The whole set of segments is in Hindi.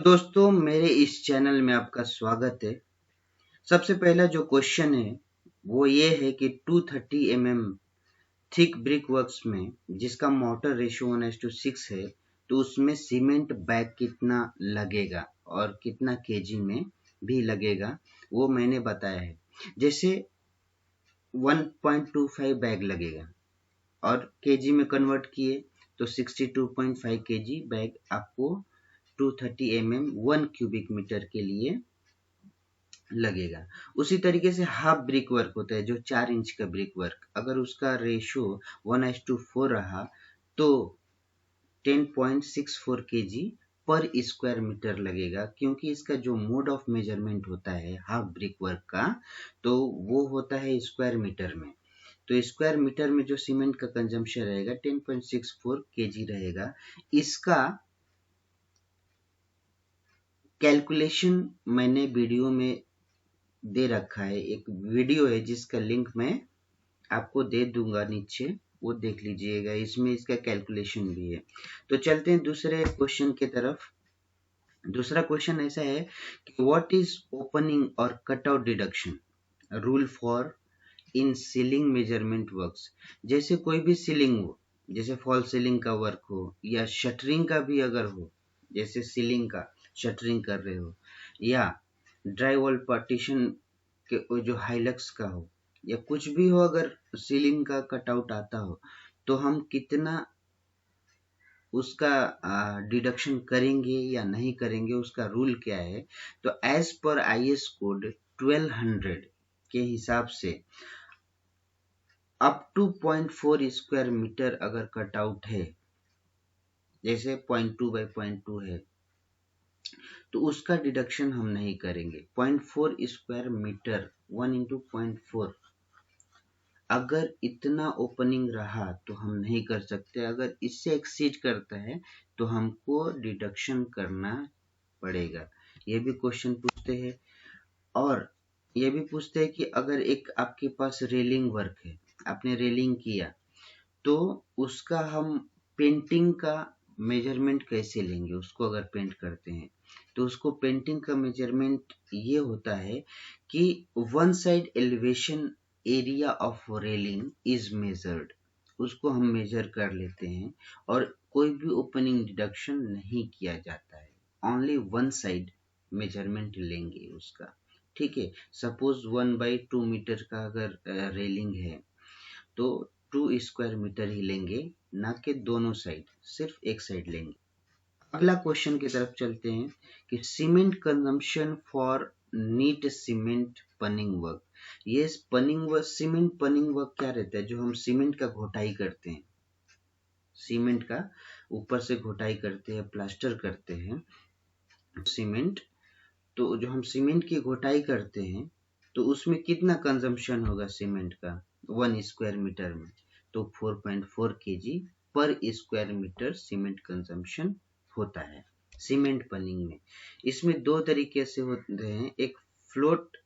दोस्तों, मेरे इस चैनल में आपका स्वागत है। सबसे पहला जो क्वेश्चन है वो ये है कि 230 थिक ब्रिक वर्क्स में जिसका मोटर रेशियो 1:6 है, तो उसमें सीमेंट बैग कितना लगेगा और कितना केजी में भी लगेगा, वो मैंने बताया है। जैसे 1.25 बैग लगेगा और केजी में कन्वर्ट किए तो 62.5 केजी बैग आपको 230 1 क्यूबिक मीटर के लिए लगेगा। उसी तरीके से हाफ ब्रिक वर्क होता है, जो 4 इंच का ब्रिक वर्क, अगर उसका रेशियो 1:4 रहा तो 10.64 केजी पर स्क्वायर मीटर लगेगा, क्योंकि इसका जो मोड ऑफ मेजरमेंट होता है हाफ ब्रिक वर्क का, तो वो होता है स्क्वायर मीटर में। तो स्क्वायर मीटर में जो सीमेंट का कंजम्पशन रहेगा 10.64 केजी रहेगा। इसका कैलकुलेशन मैंने वीडियो में दे रखा है, एक वीडियो है जिसका लिंक मैं आपको दे दूंगा नीचे, वो देख लीजिएगा, इसमें इसका कैलकुलेशन भी है। तो चलते हैं दूसरे क्वेश्चन की तरफ। दूसरा क्वेश्चन ऐसा है कि व्हाट इज ओपनिंग और cutout deduction rule for in ceiling measurement works. जैसे कोई भी सीलिंग हो, जैसे फॉल सीलिंग का वर्क हो या शटरिंग का भी अगर हो, जैसे सीलिंग का शटरिंग कर रहे हो, या ड्राई वॉल पार्टीशन के जो हाइलक्स का हो, या कुछ भी हो, अगर सीलिंग का कटआउट आता हो, तो हम कितना उसका डिडक्शन करेंगे या नहीं करेंगे, उसका रूल क्या है। तो एज पर आईएस कोड 1200 के हिसाब से अप टू 0.4 स्क्वायर मीटर अगर कटआउट है, जैसे 0.2 बाई 0.2 है, तो उसका डिडक्शन हम नहीं करेंगे। 0.4 स्क्वायर मीटर 1 इंटू 0.4, अगर इतना ओपनिंग रहा तो हम नहीं कर सकते। अगर इससे एक्सीड करता है तो हमको डिडक्शन करना पड़ेगा। ये भी क्वेश्चन पूछते हैं। और ये भी पूछते हैं कि अगर एक आपके पास रेलिंग वर्क है, आपने रेलिंग किया, तो उसका हम पेंटिंग का मेजरमेंट कैसे लेंगे। उसको अगर पेंट करते हैं तो उसको पेंटिंग का मेजरमेंट ये होता है कि one side elevation area of railing is measured, उसको हम मेजर कर लेते हैं और कोई भी ओपनिंग डिडक्शन नहीं किया जाता है, ओनली वन साइड मेजरमेंट लेंगे उसका। ठीक है, सपोज 1/2 मीटर का अगर रेलिंग है, तो 2 स्क्वायर मीटर ही लेंगे, ना कि दोनों साइड, सिर्फ एक साइड लेंगे। अगला क्वेश्चन की तरफ चलते हैं कि cement consumption for neat cement punning work. ये punning work, cement punning work क्या रहता है, जो हम सीमेंट का घोटाई करते हैं, सीमेंट का ऊपर से घोटाई करते हैं, प्लास्टर करते हैं सीमेंट। तो जो हम सीमेंट की घोटाई करते हैं, तो उसमें कितना कंजम्पशन होगा सीमेंट का 1 स्क्वायर मीटर में, तो 4.4 केजी पर स्क्वायर मीटर सीमेंट कंजम्पशन होता है सीमेंट पनिंग में। इसमें दो तरीके से होते हैं, एक फ्लोट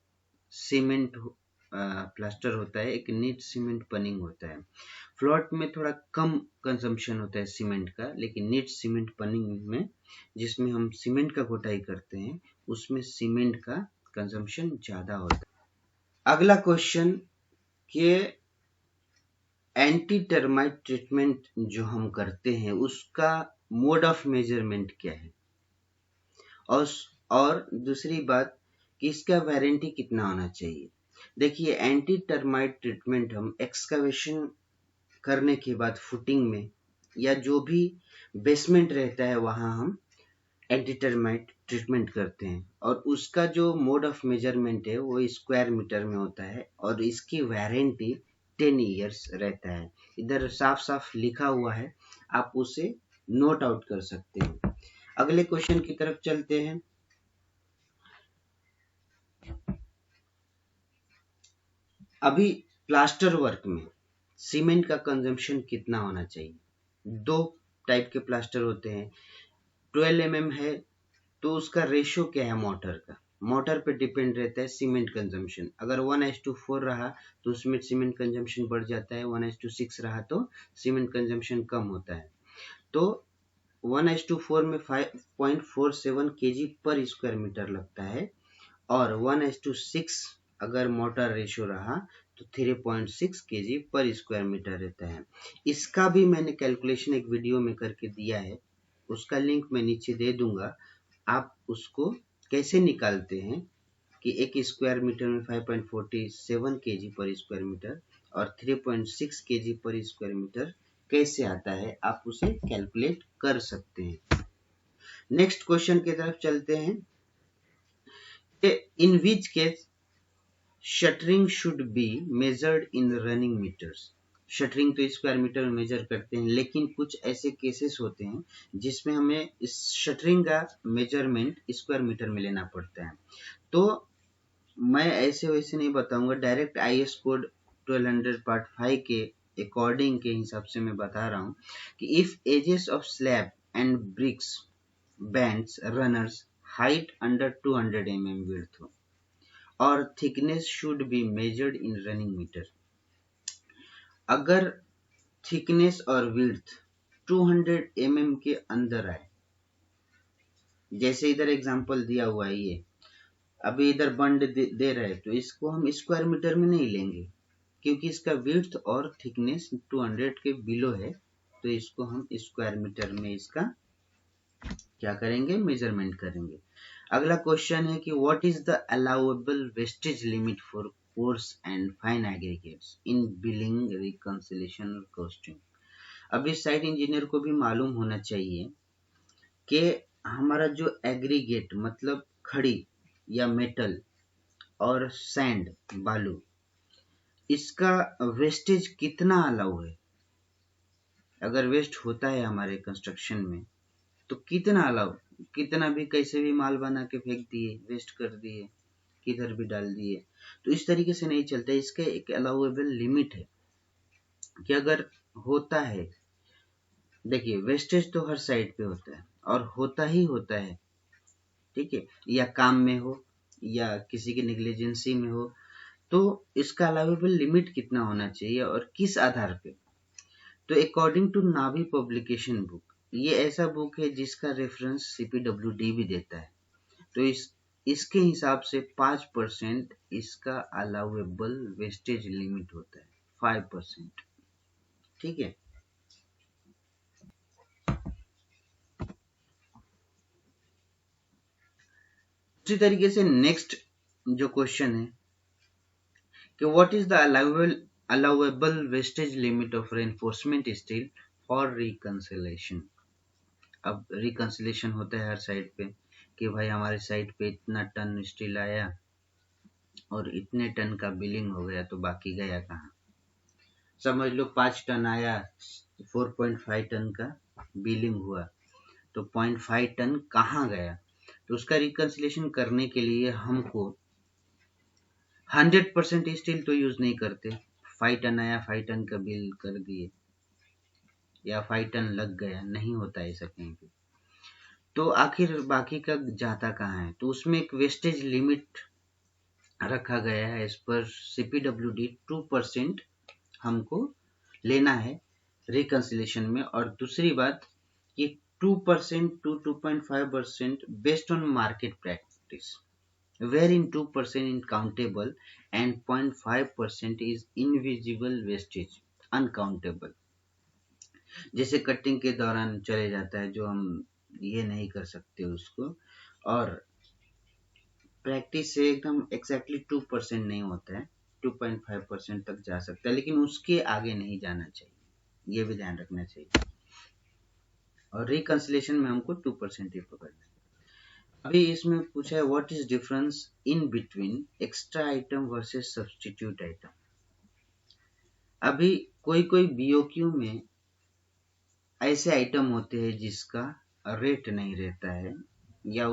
सीमेंट प्लास्टर होता है, एक नीट सीमेंट पनिंग होता है। फ्लोट में थोड़ा कम कंजम्पशन होता है सीमेंट का, लेकिन नीट सीमेंट पनिंग में, जिसमें हम सीमेंट का घोटाई करते हैं, उसमें सीमेंट का कंजम्पशन ज्यादा होता है। अगला क्वेश्चन कि एंटी टर्माइट ट्रीटमेंट जो हम करते हैं उसका मोड ऑफ मेजरमेंट क्या है, और दूसरी बात कि इसका वारंटी कितना होना चाहिए। देखिए, एंटी टर्माइट ट्रीटमेंट हम एक्सकवेशन करने के बाद फुटिंग में या जो भी बेसमेंट रहता है वहां हम एंटी टर्माइट ट्रीटमेंट करते हैं, और उसका जो मोड ऑफ मेजरमेंट है वो स्क्वायर मीटर में होता है, और इसकी वारंटी 10 इयर्स रहता है। इधर साफ साफ लिखा हुआ है, आप उसे नोट आउट कर सकते हैं। अगले क्वेश्चन की तरफ चलते हैं। अभी प्लास्टर वर्क में सीमेंट का कंजम्पशन कितना होना चाहिए। दो टाइप के प्लास्टर होते हैं। 12 है तो उसका रेशियो क्या है मोटर का, मोटर पे डिपेंड रहता है सीमेंट कंजम्पशन। अगर 1:4 रहा तो उसमें सीमेंट कंजम्पशन बढ़ जाता है, 1:6 रहा तो सीमेंट कंजम्पशन कम होता है। तो 1:4 में 5.47 kg पर स्क्वायर मीटर लगता है और 1:6 अगर मोटर रेशियो रहा तो 3.6 kg पर स्क्वायर मीटर रहता है। इसका भी मैंने कैलकुलेशन एक वीडियो में करके दिया है, उसका लिंक मैं नीचे दे दूंगा। आप उसको कैसे निकालते हैं कि एक स्क्वायर मीटर में 5.47 kg पर स्क्वायर मीटर और 3.6 kg पर स्क्वायर मीटर कैसे आता है, आप उसे कैलकुलेट कर सकते हैं। नेक्स्ट क्वेश्चन की तरफ चलते हैं। In which case shuttering should be measured in running metres. Shuttering तो स्क्वायर मीटर में मेजर करते हैं, लेकिन कुछ ऐसे केसेस होते हैं जिसमें हमें इस शटरिंग का मेजरमेंट स्क्वायर मीटर में लेना पड़ता है। तो मैं ऐसे वैसे नहीं बताऊंगा, डायरेक्ट IS कोड 1200 पार्ट 5 के अकॉर्डिंग के हिसाब से मैं बता रहा हूँ कि if edges of slab and bricks bands runners height under 200 mm width हो और thickness should be measured in running metre. अगर थिकनेस और विड्थ 200 mm के अंदर आए, जैसे इधर एग्जांपल दिया हुआ है, ये अभी इधर बंड दे रहे हैं तो इसको हम स्क्वायर मीटर में नहीं लेंगे क्योंकि इसका विड्थ और थिकनेस 200 के बिलो है, तो इसको हम स्क्वायर मीटर में इसका क्या करेंगे, मेजरमेंट करेंगे। अगला क्वेश्चन है कि what is the allowable wastage limit for course and fine aggregates in billing reconciliation और कॉस्टिंग। अभी साइट इंजीनियर को भी मालूम होना चाहिए कि हमारा जो एग्रीगेट मतलब खड़ी या मेटल और सैंड बालू, इसका वेस्टेज कितना अलाउ है। अगर वेस्ट होता है हमारे कंस्ट्रक्शन में तो कितना अलाउ, कितना भी कैसे भी माल बना के फेंक दिए, वेस्ट कर दिए, किधर भी डाल दिए, तो इस तरीके से नहीं चलता। इसका एक अलाउएबल लिमिट है कि अगर होता है, देखिए वेस्टेज तो हर साइड पे होता है और होता ही होता है, ठीक है, या काम में हो या किसी की नेग्लिजेंसी में हो, तो इसका अलाउएबल लिमिट कितना होना चाहिए और किस आधार पे। तो अकॉर्डिंग टू नावी पब्लिकेशन बुक, ये ऐसा बुक है जिसका रेफरेंस CPWD भी देता है, तो इसके हिसाब से 5% इसका अलाउएबल वेस्टेज लिमिट होता है, 5%, ठीक है। उसी तरीके से नेक्स्ट जो क्वेश्चन है कि what is the allowable wastage limit of reinforcement steel for reconciliation. अब रिकंसिलेशन होता है हर साइड पे कि भाई हमारे साइड पे इतना टन स्टील आया और इतने टन का बिलिंग हो गया, तो बाकी गया कहाँ। समझ लो 5 टन आया, 4.5 टन का बिलिंग हुआ, तो 0.5 टन कहाँ गया। तो उसका रिकंसिलेशन करने के लिए हमको 100% स्टील तो यूज नहीं करते। 5 टन आया, 5 टन का बिल कर दिए या 5 टन लग गया, नहीं होता ऐसा कहीं पे। तो आखिर बाकी का जाता कहाँ है, तो उसमें एक वेस्टेज लिमिट रखा गया है एज पर CPWD। 2% हमको लेना है रिकंसिलेशन में। और दूसरी बात कि 2% to 2.5% based on market practice, wherein 2% is countable and 0.5% is invisible wastage, uncountable। जैसे कटिंग के दौरान चले जाता है, जो हम ये नहीं कर सकते उसको, और प्रैक्टिस से एकदम एक्जैक्टली 2% नहीं होता है, 2.5% तक जा सकता है, लेकिन उसके आगे नहीं जाना चाहिए, ये भी ध्यान रखना चाहिए। और रिकंसिलेशन में हमको 2% ही पकड़ना है। अभी इसमें पूछा है what is difference in between extra item versus substitute item. अभी कोई कोई BOQ में ऐसे आइटम होते हैं जिसका रेट नहीं रहता है या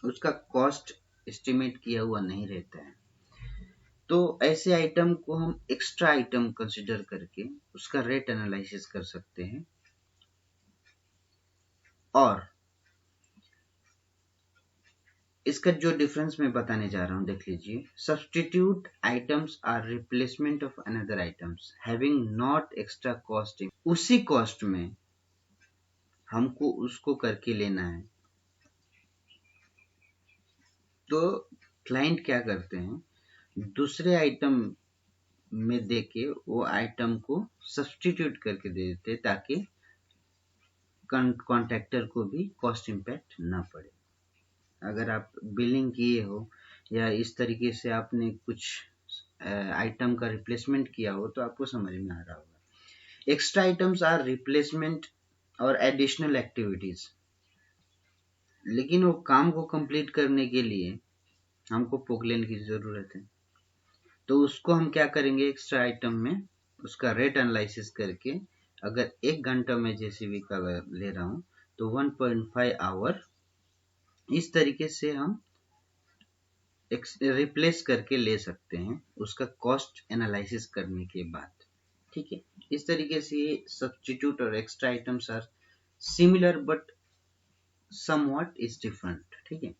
उसका कॉस्ट एस्टिमेट किया हुआ नहीं रहता है, तो ऐसे आइटम को हम एक्स्ट्रा आइटम कंसिडर करके उसका रेट एनालिसिस कर सकते हैं। और इसका जो डिफरेंस मैं बताने जा रहा हूं देख लीजिए। Substitute items are replacement of another items having not extra cost. उसी कॉस्ट में हमको उसको करके लेना है। तो क्लाइंट क्या करते हैं, दूसरे आइटम में देके वो आइटम को सब्स्टिट्यूट करके दे देते हैं ताकि कॉन्ट्रैक्टर को भी कॉस्ट इम्पैक्ट ना पड़े। अगर आप बिलिंग किए हो या इस तरीके से आपने कुछ आइटम का रिप्लेसमेंट किया हो तो आपको समझ में आ रहा होगा। एक्स्ट्रा आइटम्स आर रिप्लेसमेंट और एडिशनल एक्टिविटीज, लेकिन वो काम को कंप्लीट करने के लिए हमको पोकलेन की जरूरत है। तो उसको हम क्या करेंगे, एक्स्ट्रा आइटम में उसका रेट एनालिसिस करके, अगर 1 घंटा में जेसीबी का ले रहा हूं तो 1.5 आवर, इस तरीके से हम रिप्लेस करके ले सकते हैं उसका कॉस्ट एनालिसिस करने के बाद। ठीक है, इस तरीके से ये सब्स्टिट्यूट और extra items are similar but somewhat is different. ठीक है,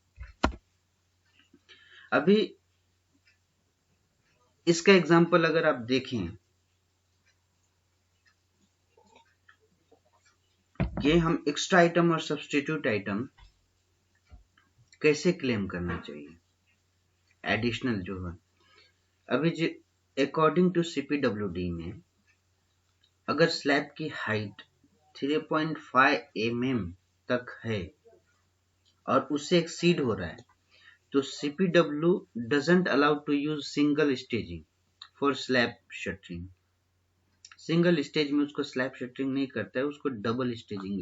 अभी इसका एग्जांपल अगर आप देखें कि हम एक्स्ट्रा आइटम और सब्स्टिट्यूट आइटम कैसे क्लेम करना चाहिए, एडिशनल जो है। अभी जो अकॉर्डिंग टू सीपीडब्ल्यूडी में अगर स्लैब की हाइट 3.5 mm तक है और उससे एक्सीड हो रहा है तो CPW doesn't allow to use single staging for slab shuttering. Single stage में उसको स्लैब शटरिंग नहीं करता है, उसको डबल स्टेजिंग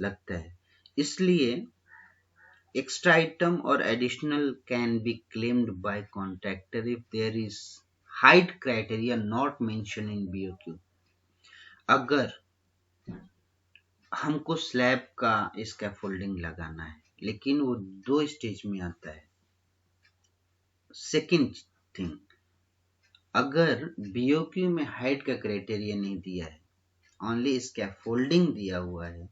लगता है। इसलिए extra item or additional can be claimed by contractor if there is height criteria not mentioned in BOQ। अगर हमको स्लैब का स्कैफोल्डिंग लगाना है लेकिन वो 2 स्टेज में आता है। सेकंड थिंग, अगर बीओक्यू में हाइट का क्राइटेरिया नहीं दिया है, ओनली स्कैफोल्डिंग दिया हुआ है,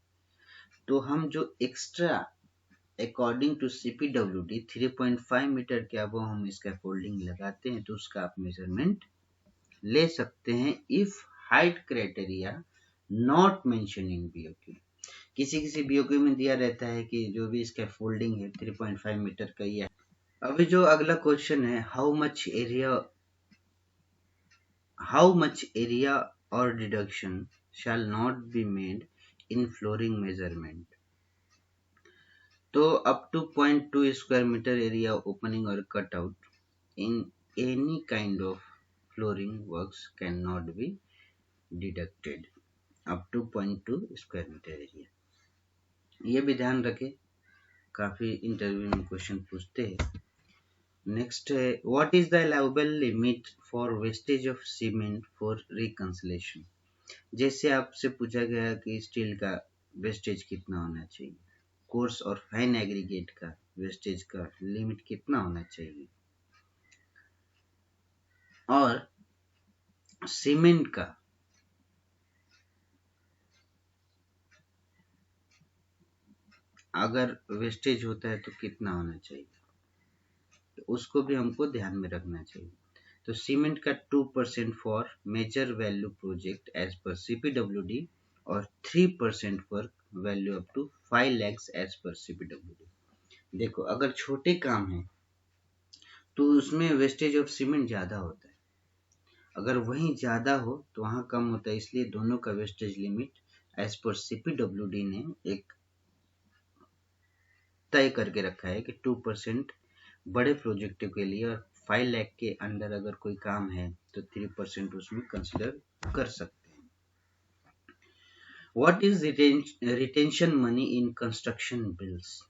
तो हम जो extra according to CPWD 3.5 metre के अब हम स्कैफोल्डिंग लगाते हैं तो उसका आप मेजरमेंट ले सकते हैं if height criteria not mention in BOQ. किसी बीओक्यू में दिया रहता है कि जो भी स्कैफोल्डिंग है 3.5 मीटर का ही है। अभी जो अगला क्वेश्चन है, हाउ मच एरिया और deduction shall not be made in flooring measurement। तो up to 0.2 square meter area opening or cutout in any kind of flooring works cannot be deducted up to 0.2 square meter area। ये भी ध्यान रखें, काफी इंटरव्यू में क्वेश्चन पूछते हैं। नेक्स्ट है, what is the allowable limit for wastage of cement for reconciliation. जैसे आपसे पूछा गया कि स्टील का वेस्टेज कितना होना चाहिए, कोर्स और फाइन एग्रीगेट का वेस्टेज का लिमिट कितना होना चाहिए, और सीमेंट का अगर वेस्टेज होता है तो कितना होना चाहिए, तो उसको भी हमको ध्यान में रखना चाहिए। तो सीमेंट का 2% for major value project as per CPWD और 3% for value up to 5 lakhs as per CPWD. देखो, अगर छोटे काम है तो उसमें वेस्टेज ऑफ सीमेंट ज्यादा होता है, अगर वहीं ज्यादा हो तो वहां कम होता है। इसलिए दोनों का wastage limit as per CPWD ने एक तय करके रखा है कि 2% बड़े प्रोजेक्ट के लिए, और 5 लाख के अंडर अगर कोई काम है तो 3% उसमें कंसिडर कर सकते हैं। What is retention money in construction bills.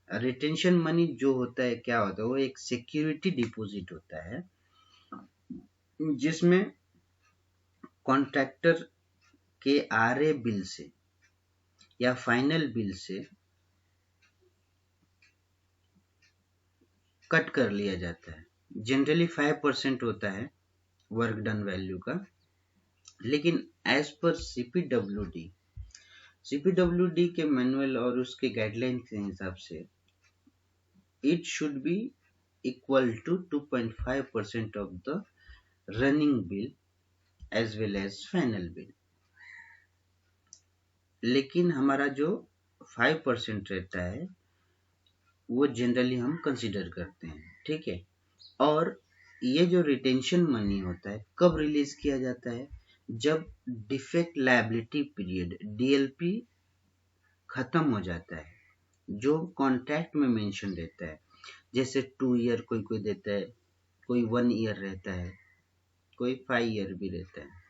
Retention money जो होता है, क्या होता है, वो एक सिक्योरिटी डिपॉजिट होता है जिसमें कॉन्ट्रैक्टर के आरए बिल से या फाइनल बिल से कट कर लिया जाता है। जनरली 5% होता है वर्क डन वैल्यू का, लेकिन एज पर सीपीडब्ल्यूडी के मैनुअल और उसके गाइडलाइन के हिसाब से it should be equal to 2.5% of the running bill as well as final bill. लेकिन हमारा जो 5% रहता है वो जनरली हम कंसिडर करते हैं, ठीक है। और ये जो रिटेंशन मनी होता है कब रिलीज किया जाता है, जब डिफेक्ट लायबिलिटी पीरियड डीएलपी खत्म हो जाता है, जो कॉन्ट्रैक्ट में मेंशन रहता है। जैसे 2 ईयर कोई कोई देता है, कोई 1 ईयर रहता है, कोई 5 ईयर भी रहता है।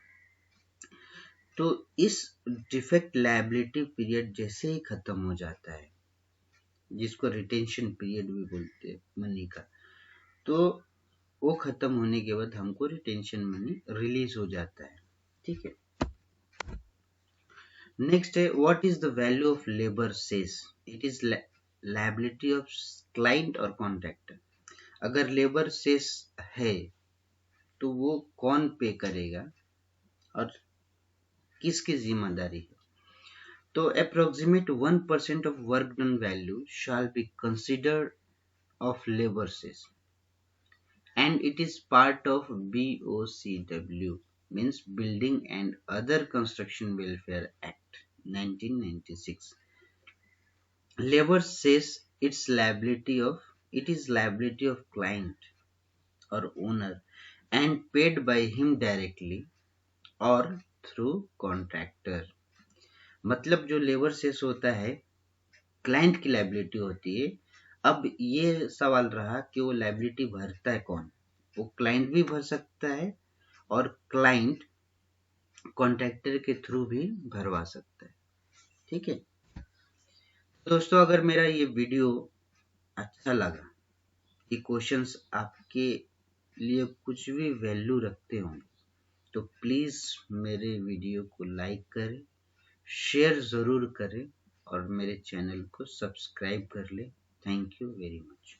तो इस डिफेक्ट लायबिलिटी पीरियड जैसे ही खत्म हो जाता है, जिसको रिटेंशन पीरियड भी बोलते हैं मनी का, तो वो खत्म होने के बाद हमको रिटेंशन मनी रिलीज हो जाता है, ठीक है। नेक्स्ट है what is the value of labour cess, it is liability of client और कॉन्ट्रैक्टर। अगर लेबर सेस है तो वो कौन पे करेगा और किसकी जिम्मेदारी है। तो approximate 1% of work done value shall be considered of labor cess, and it is part of BOCW, means Building and Other Construction Welfare Act 1996. Labor cess it is liability of client or owner and paid by him directly or through contractor. मतलब जो लेबर सेस होता है क्लाइंट की लायबिलिटी होती है। अब ये सवाल रहा कि वो लायबिलिटी भरता है कौन, वो क्लाइंट भी भर सकता है और क्लाइंट कॉन्ट्रैक्टर के थ्रू भी भरवा सकता है, ठीक है। दोस्तों अगर मेरा ये वीडियो अच्छा लगा, ये क्वेश्चंस आपके लिए कुछ भी वैल्यू रखते हों, तो प्लीज मेरे वीडियो को लाइक करें, शेयर जरूर करें और मेरे चैनल को सब्सक्राइब कर ले। Thank you very much.